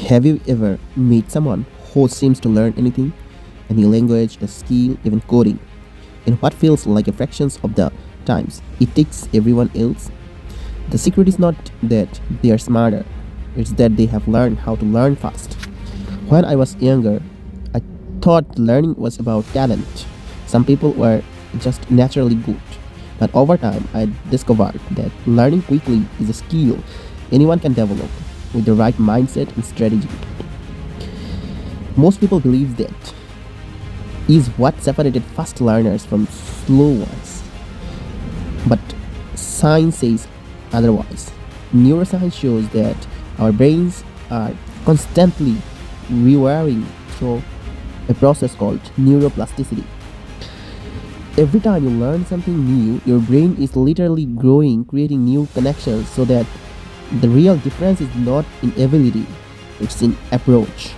Have you ever met someone who seems to learn anything? Any language, a skill, even coding, in what feels like a fractions of the times it takes everyone else? The secret is not that they are smarter, it's that they have learned how to learn fast. When I was younger, I thought learning was about talent. Some people were just naturally good. But over time, I discovered that learning quickly is a skill anyone can develop with the right mindset and strategy. Most people believe that is what separated fast learners from slow ones. But science says otherwise. Neuroscience shows that our brains are constantly rewiring through a process called neuroplasticity. Every time you learn something new, your brain is literally growing, creating new connections so that the real difference is not in ability, it's in approach.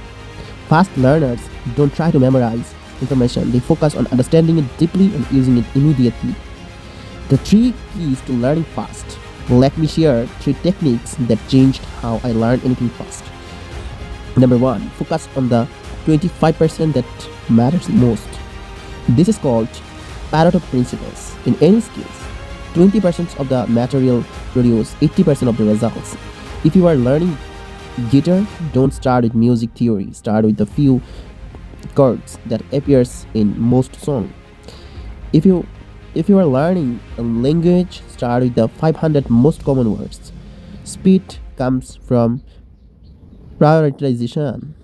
Fast learners don't try to memorize information, they focus on understanding it deeply and using it immediately. The three keys to learning fast. Let me share three techniques that changed how I learned anything fast. Number one, focus on the 25% that matters most. This is called Pareto Principles. In any skills, 20% of the material produce 80% of the results. If you are learning guitar, don't start with music theory. Start with the few chords that appears in most songs. If you if you are learning a language, start with the 500 most common words. Speed comes from prioritization.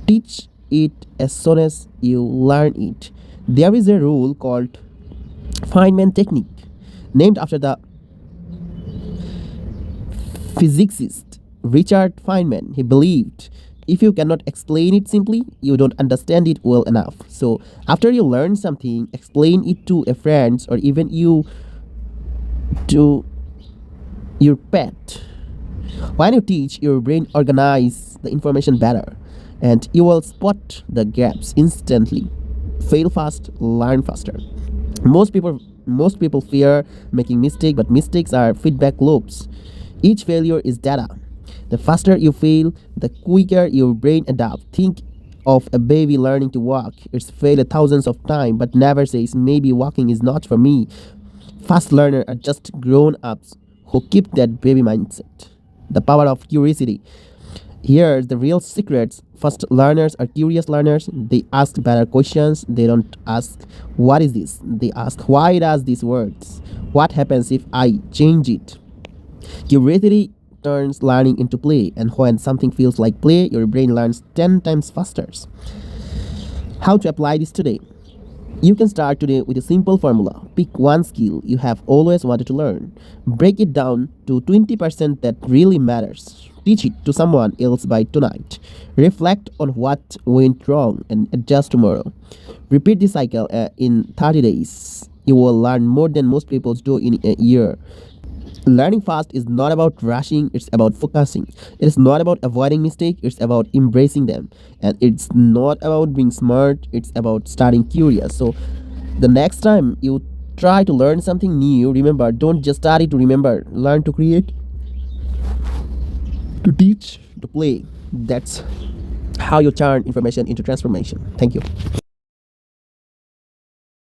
Teach it as soon as you learn it. There is a rule called Feynman Technique, named after the physicist Richard Feynman. He believed if you cannot explain it simply, you don't understand it well enough. So, after you learn something, explain it to a friend or even to your pet. When you teach, your brain organize the information better and you will spot the gaps instantly. Fail fast, learn faster. Most people fear making mistakes, but mistakes are feedback loops. Each failure is data. The faster you fail, the quicker your brain adapts. Think of a baby learning to walk. It's failed thousands of times, but never says maybe walking is not for me. Fast learners are just grown ups who keep that baby mindset. The power of curiosity. Here's the real secrets. First learners are curious learners. They ask better questions. They don't ask what is this? They ask why does this works? What happens if I change it? Curiosity turns learning into play, and when something feels like play, your brain learns 10 times faster. How to apply this today? You can start today with a simple formula. Pick one skill you have always wanted to learn. Break it down to 20% that really matters. Teach it to someone else by tonight. Reflect on what went wrong and adjust tomorrow. Repeat this cycle in 30 days. You will learn more than most people do in a year. Learning fast is not about rushing, it's about focusing. It is not about avoiding mistakes, it's about embracing them. And it's not about being smart, it's about starting curious. So the next time you try to learn something new, remember, don't just study to remember, learn to create, to teach, to play. That's how you turn information into transformation. Thank you.